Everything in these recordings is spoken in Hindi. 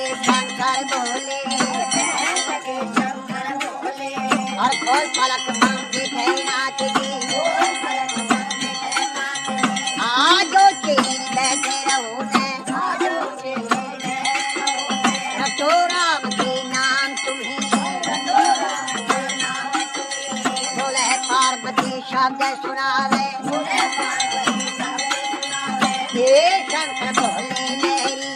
लगे शंकर बोले, और खोल पलक बम दिखे नाथ जी, आजो चील बैठे रहो ने, रटो राम के नाम तुम्हें, बोले पार्वती शब्द सुनावे, हे शंकर बोले मेरी,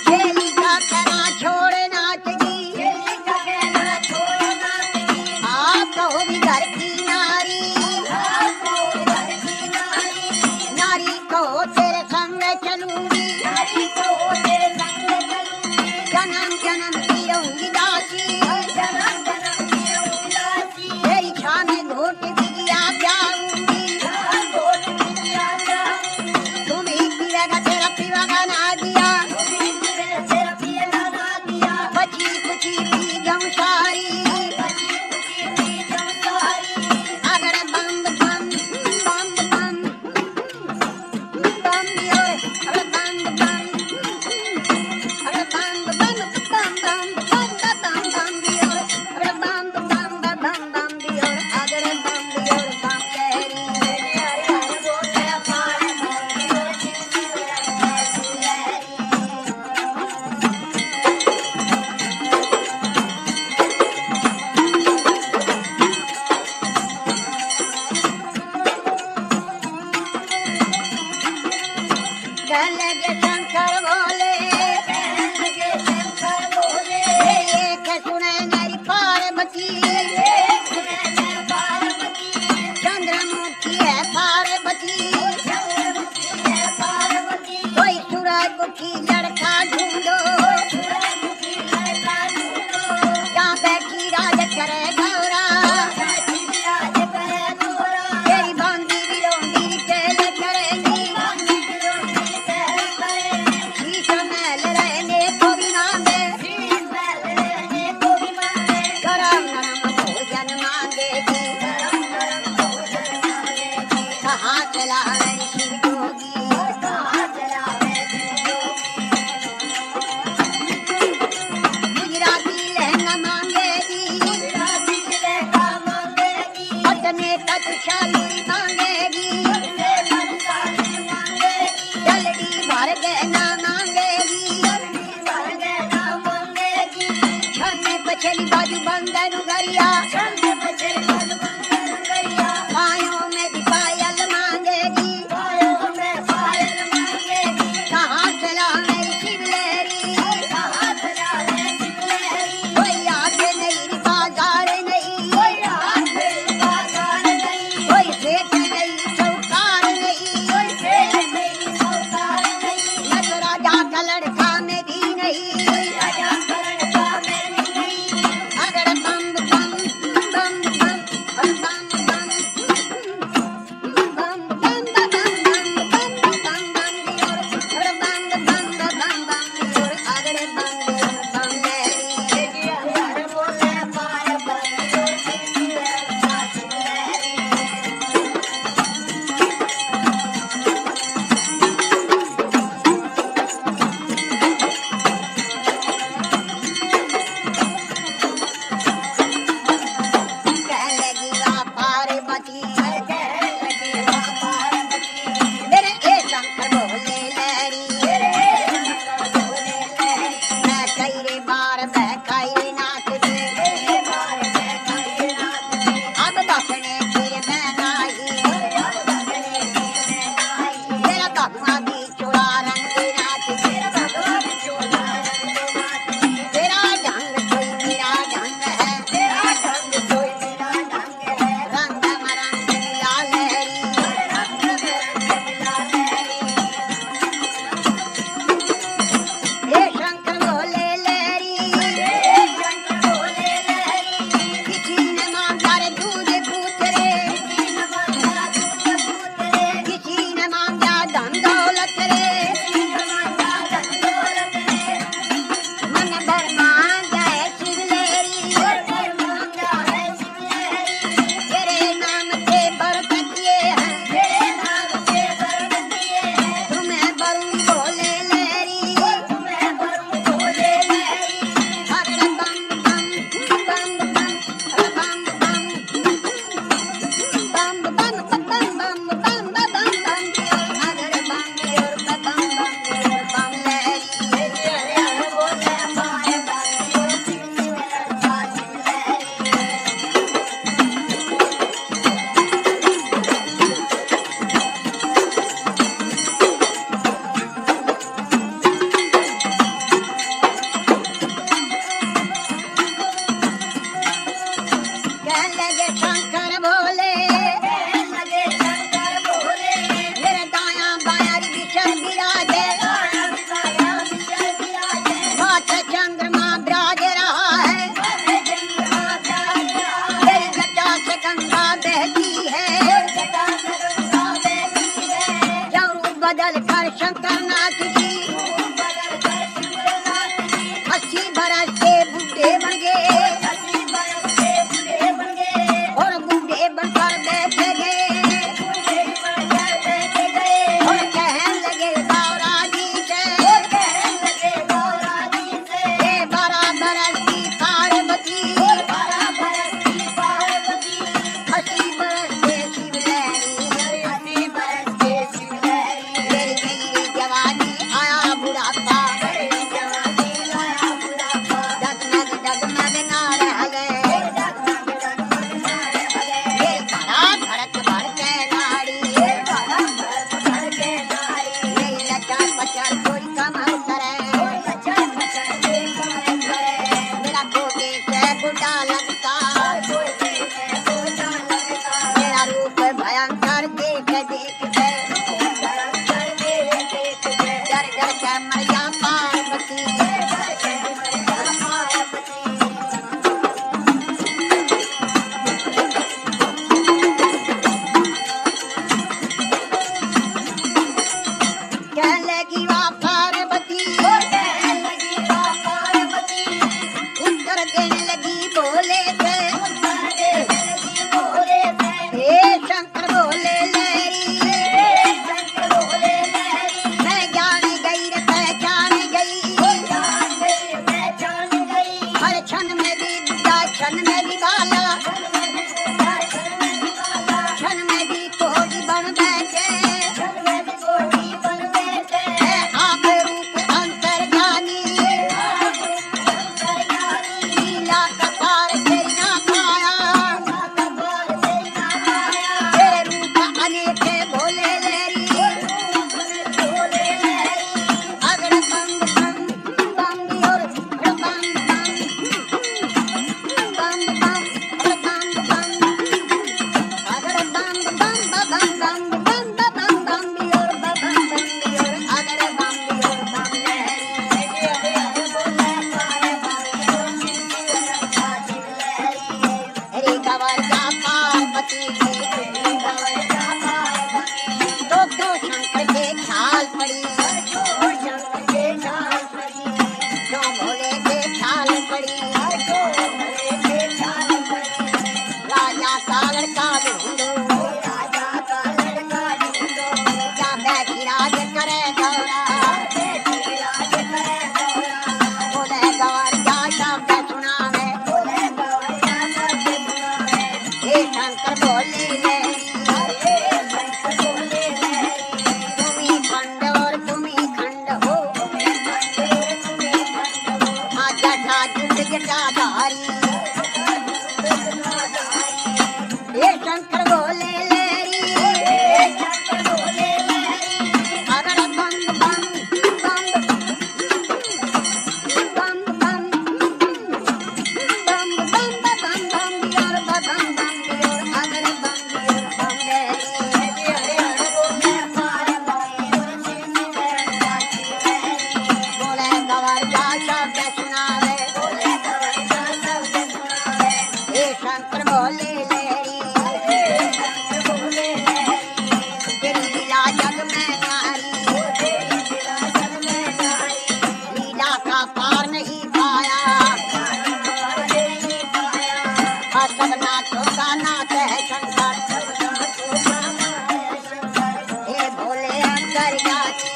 चेली का कहना छोड़ नाथ जी, आप कहो भी घर की नारी, नारी कहो तेरे संग चलूंगी, जन्म जन्म की रहूंगी दासी, तेरी छाव में घोट दिया जाऊंगी, तुम ही पीवेगा तेरा पीवागा ना दिया, बची कुची पी जाऊं सारी, अगर बंद बंद बंद बंद बंद दियो, अगर बंद बंद, अगर बंद बंद बंद बंद बंद बंद बंद दियो, अगर बंद बंद बंद बंद दियो, अगर बंद दियो बंद कहरी, कह लगे शंकर बोले, एक सुने मेरी पार्वती, चंद्रमुखी है पार्वती, कोई सूरजमुखी लड़का ढूंढो, यहाँ बैठी राज करे गौरा, तेरी बांधी बिरोंदी तेल करेगी, शीश महल रहने को भी मांगे, गरम गरम भोजन मांगेगी, कहाँ चला गई शिव जोगी, गुजराती लहंगा मांगेगी, पटने का तुषाली मांगेगी, जल्दी भर गहना मांगेगी, छन्ने पछली बाजू बंदन गरिया, पायों में भी पायल मांगेगी, कहाँ चला मेरी शिवलेरी, कोई आगे नहीं बाजार नहीं, कोई सेठ नहीं चौकार नहीं, नट राजा का लड़का में भी नहीं, अगर बम बम लगे शंकर भोले मेरे दाया बाया विषय विराजे माथे चंद्रमा विराज रहा है मेरी जटा से गंगा बहती है जब रूप बदल कर शंकर नाथ जी 80 बरस के बूढ़े बन गए और बूढ़े बनकर बैठे गए और कहने लगे गौरा जी से ये 12 बरस की पार्वती 80 बरस के शिवलहरी मेरी गई जवानी आया बुढ़ापा जगमग जगमग ना रह गए ये बड़ा धड़क भड़के नाड़ी मेरी लचर पचर कोई कमर करे मेरा गोगे से गुड्डा लगता मेरा रूप भयंकर देख देख के डर डर के मर जा पार्वती कहने लगी वाह पार्वती उत्तर देने लगी बोले थे हे शंकर भोले लहरी मैं जान गई रे पहचान गई हर क्षण में भी विद्या क्षण में भी बाला क्षण में भी कोई बन बैठे है आप रूप अंतर्ज्ञानी लीला कपार तेरी ना पाया तेरे रूप अनेक भोले लहरी अगर बम बम बम और बम बम बम बम बम बम अगर बम बम बम बम बम बम बम और बम बम और अगर बम और बम हरे गवरिया पार्वती तो क्यों शंकर के ख्याल पड़ी क्यों भोले के ख्याल पड़ी राजा का लड़का ढूंढो क्या बैठी राज करे गौरा बोले गवरिया शब्द सुनावे हे शंकर भोले तुम्ही खंड और तुम्ही खंड हो जटा जुट जटाधारी हे शंकर भोले लहरी अगर बम बम बम बम बम बम बम बम बम और बम बम और अगर बम और बम बोले गवरिया शब्द सुनावे हे शंकर भोले लहरी तेरी लीला जग में न्यारी लीला का पार नहीं पाया सब नाथों का नाथ है शंकर हे भोले अंतर्ज्ञानी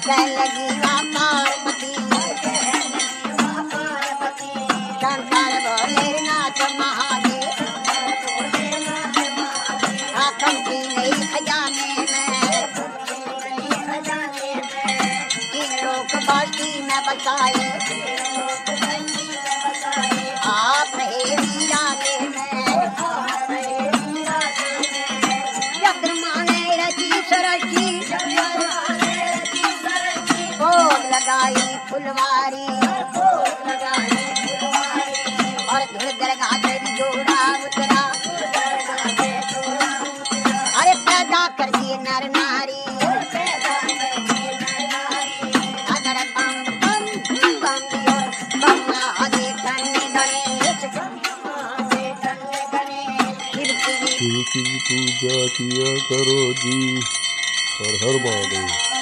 कह लगी वाह पार्वती शंकर भोले नाथ महादेव आकम की नई खजाने में तीन लोक बाल्टी में बसाए आप रहे वीराने में चंद्रमा ने रची सरसी भोग लगाई फुलवारी और धुल दरगाह से भी जोड़ा उतरा अरे पैदा कर दिए नर नारी अगर बम बम बम दियो बम आगे टन्ने गणे शिव की पूजा किया करो जी। हर हर महादेव।